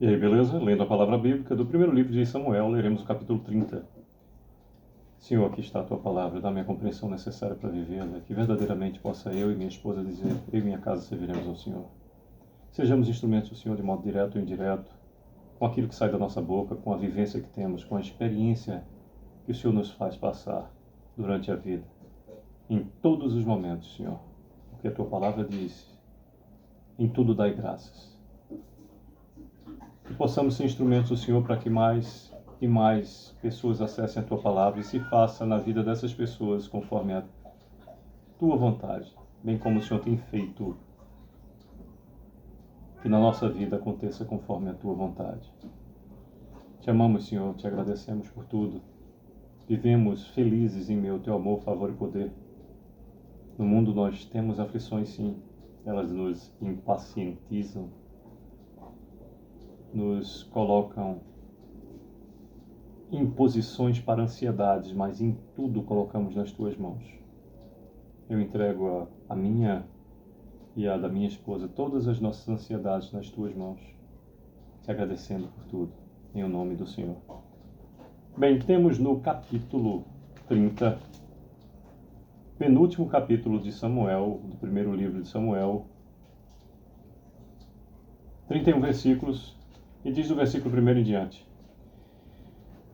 E aí, beleza? Lendo a palavra bíblica do primeiro livro de Samuel, leremos o capítulo 30. Senhor, aqui está a tua palavra, dá-me a compreensão necessária para vivê-la, que verdadeiramente possa eu e minha esposa dizer, eu e minha casa serviremos ao Senhor. Sejamos instrumentos do Senhor de modo direto ou indireto, com aquilo que sai da nossa boca, com a vivência que temos, com a experiência que o Senhor nos faz passar durante a vida. Em todos os momentos, Senhor, porque a tua palavra diz, em tudo dai graças. Que possamos ser instrumentos do Senhor para que mais e mais pessoas acessem a Tua Palavra e se faça na vida dessas pessoas conforme a Tua vontade, bem como o Senhor tem feito que na nossa vida aconteça conforme a Tua vontade. Te amamos, Senhor, te agradecemos por tudo. Vivemos felizes em meio ao Teu amor, favor e poder. No mundo nós temos aflições, sim, elas nos impacientizam, nos colocam em posições para ansiedades, mas em tudo colocamos nas Tuas mãos. Eu entrego a minha e a da minha esposa, todas as nossas ansiedades nas Tuas mãos, te agradecendo por tudo, em o nome do Senhor. Bem, temos no capítulo 30, penúltimo capítulo de Samuel, do primeiro livro de Samuel, 31 versículos, e diz o versículo 1 em diante.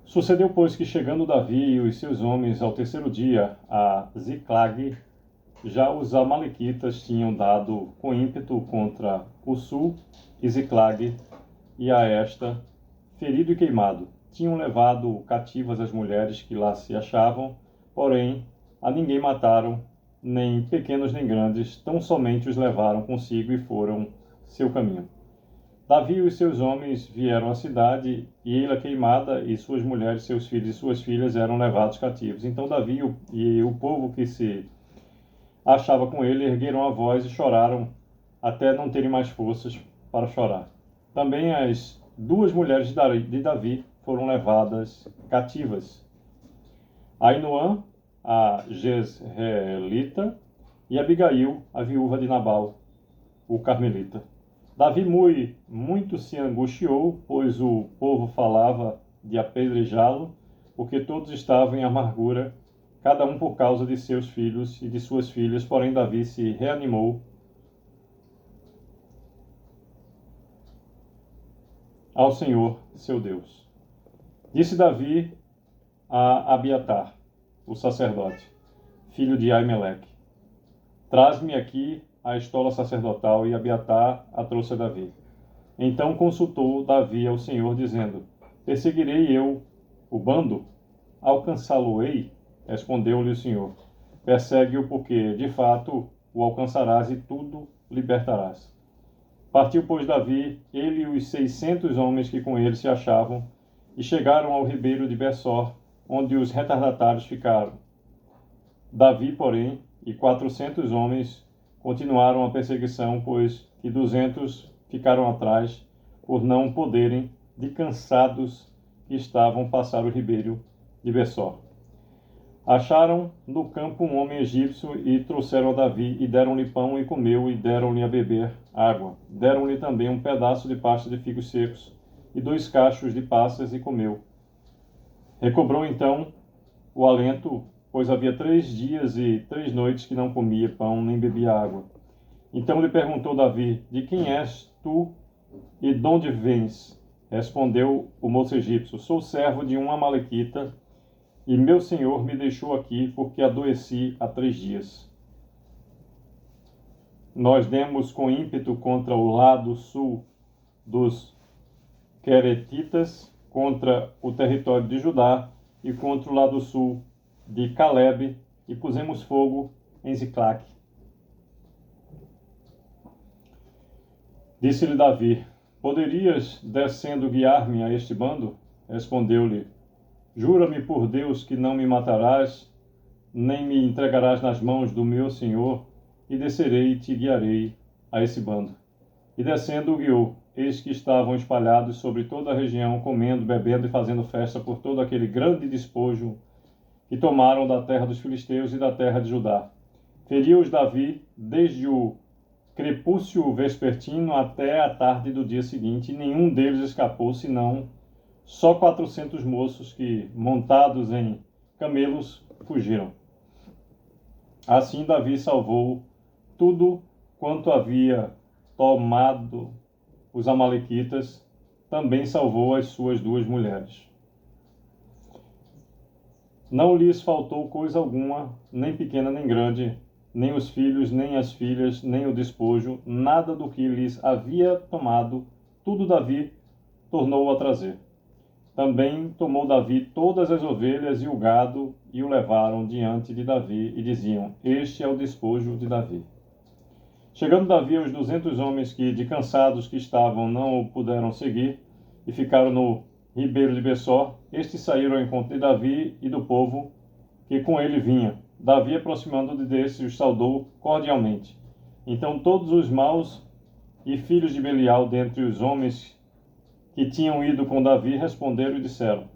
Sucedeu, pois, que chegando Davi e os seus homens ao terceiro dia a Ziclag, já os amalequitas tinham dado com ímpeto contra o sul e Ziclag, e a esta, ferido e queimado, tinham levado cativas as mulheres que lá se achavam, porém a ninguém mataram, nem pequenos nem grandes, tão somente os levaram consigo e foram seu caminho. Davi e os seus homens vieram à cidade, e ei-la queimada, e suas mulheres, seus filhos e suas filhas eram levados cativos. Então Davi e o povo que se achava com ele ergueram a voz e choraram, até não terem mais forças para chorar. Também as duas mulheres de Davi foram levadas cativas. Ainoã, a Jezreelita, e Abigail, a viúva de Nabal, o carmelita. Davi muito se angustiou, pois o povo falava de apedrejá-lo, porque todos estavam em amargura, cada um por causa de seus filhos e de suas filhas, porém Davi se reanimou ao Senhor, seu Deus. Disse Davi a Abiatar, o sacerdote, filho de Aimeleque, traz-me aqui a estola sacerdotal, e Abiatar a trouxe a Davi. Então consultou Davi ao Senhor, dizendo, perseguirei eu o bando? Alcançá-lo-ei? Respondeu-lhe o Senhor, persegue-o, porque de fato o alcançarás e tudo libertarás. Partiu, pois, Davi, ele e os 600 homens que com ele se achavam, e chegaram ao ribeiro de Besor, onde os retardatários ficaram. Davi, porém, e 400 homens continuaram a perseguição, pois que 200 ficaram atrás, por não poderem, de cansados que estavam, passar o ribeiro de Besor. Acharam no campo um homem egípcio e trouxeram a Davi, e deram-lhe pão e comeu, e deram-lhe a beber água. Deram-lhe também um pedaço de pasta de figos secos e 2 cachos de passas, e comeu. Recobrou então o alento, pois havia 3 dias e 3 noites que não comia pão nem bebia água. Então lhe perguntou Davi, de quem és tu e de onde vens? Respondeu o moço egípcio, sou servo de um amalequita, e meu senhor me deixou aqui porque adoeci há 3 dias. Nós demos com ímpeto contra o lado sul dos Queretitas, contra o território de Judá e contra o lado sul de Caleb, e pusemos fogo em Ziclac. Disse-lhe Davi, poderias, descendo, guiar-me a este bando? Respondeu-lhe, jura-me por Deus que não me matarás, nem me entregarás nas mãos do meu senhor, e descerei e te guiarei a esse bando. E descendo o guiou, eis que estavam espalhados sobre toda a região, comendo, bebendo e fazendo festa por todo aquele grande despojo que tomaram da terra dos filisteus e da terra de Judá. Feriu-os Davi desde o crepúsculo vespertino até a tarde do dia seguinte, e nenhum deles escapou, senão só 400 moços que, montados em camelos, fugiram. Assim Davi salvou tudo quanto havia tomado os amalequitas, também salvou as suas 2 mulheres. Não lhes faltou coisa alguma, nem pequena nem grande, nem os filhos, nem as filhas, nem o despojo, nada do que lhes havia tomado, tudo Davi tornou a trazer. Também tomou Davi todas as ovelhas e o gado, e o levaram diante de Davi, e diziam: Este é o despojo de Davi. Chegando Davi aos 200 homens que, de cansados que estavam, não o puderam seguir, e ficaram no ribeiro de Bessor, estes saíram ao encontro de Davi e do povo que com ele vinha. Davi, aproximando-se desses, os saudou cordialmente. Então todos os maus e filhos de Belial, dentre os homens que tinham ido com Davi, responderam e disseram: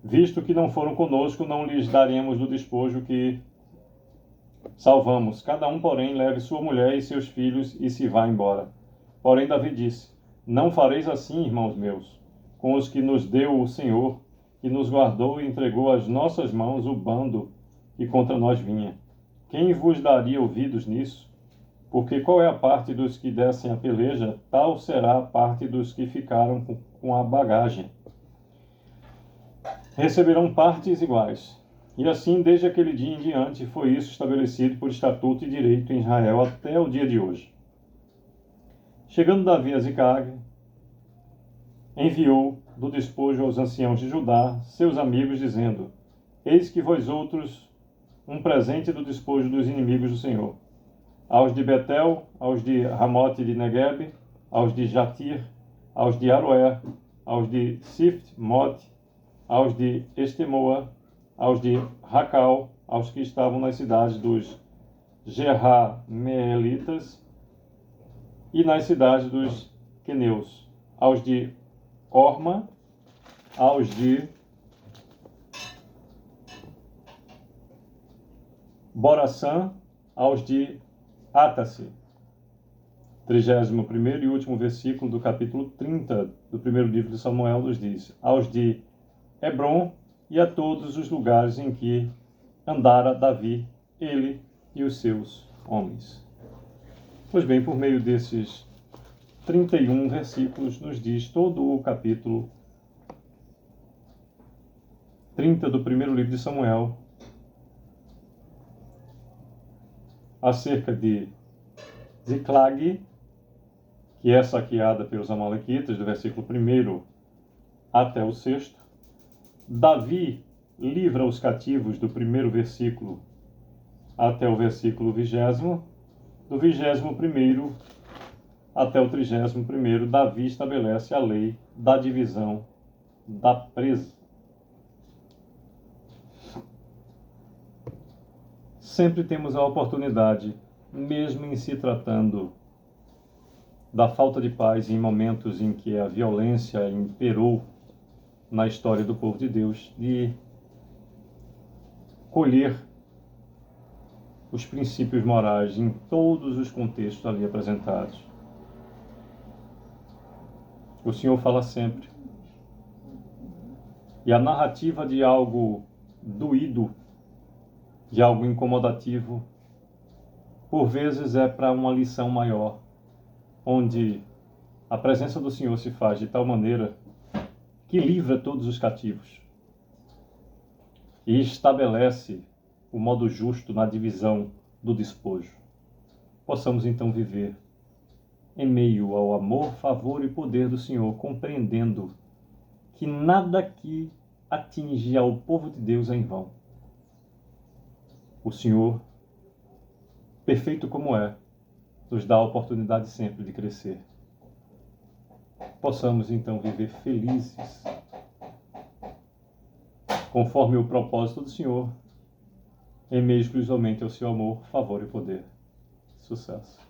Visto que não foram conosco, não lhes daremos do despojo que salvamos. Cada um, porém, leve sua mulher e seus filhos e se vá embora. Porém Davi disse: Não fareis assim, irmãos meus, com os que nos deu o Senhor, que nos guardou e entregou às nossas mãos o bando que contra nós vinha. Quem vos daria ouvidos nisso? Porque qual é a parte dos que descem a peleja, tal será a parte dos que ficaram com a bagagem. Receberão partes iguais. E assim, desde aquele dia em diante, foi isso estabelecido por estatuto e direito em Israel até o dia de hoje. Chegando Davi a Ziclag, enviou do despojo aos anciãos de Judá, seus amigos, dizendo: Eis que vós outros um presente do despojo dos inimigos do Senhor. Aos de Betel, aos de Ramote de Negueb, aos de Jatir, aos de Aroer, aos de Sift-Mote, aos de Estemoa, aos de Racal, aos que estavam nas cidades dos Jerahmeelitas e nas cidades dos Queneus, aos de Orma, aos de Boraçã, aos de Atasse. 31º e último versículo do capítulo 30 do primeiro livro de Samuel nos diz: Aos de Hebron e a todos os lugares em que andara Davi, ele e os seus homens. Pois bem, por meio desses 31 versículos, nos diz todo o capítulo 30 do primeiro livro de Samuel, acerca de Ziclag, que é saqueada pelos amalequitas, do versículo 1 até o 6º. Davi livra os cativos do primeiro versículo até o versículo 20º. Do 21º até o 31º, Davi estabelece a lei da divisão da presa. Sempre temos a oportunidade, mesmo em se tratando da falta de paz em momentos em que a violência imperou na história do povo de Deus, de colher os princípios morais em todos os contextos ali apresentados. O Senhor fala sempre. E a narrativa de algo doído, de algo incomodativo, por vezes é para uma lição maior, onde a presença do Senhor se faz de tal maneira que livra todos os cativos e estabelece o modo justo na divisão do despojo. Possamos então viver em meio ao amor, favor e poder do Senhor, compreendendo que nada que atinge ao povo de Deus é em vão. O Senhor, perfeito como é, nos dá a oportunidade sempre de crescer. Possamos então viver felizes, conforme o propósito do Senhor, em meio exclusivamente ao seu amor, favor e poder. Sucesso.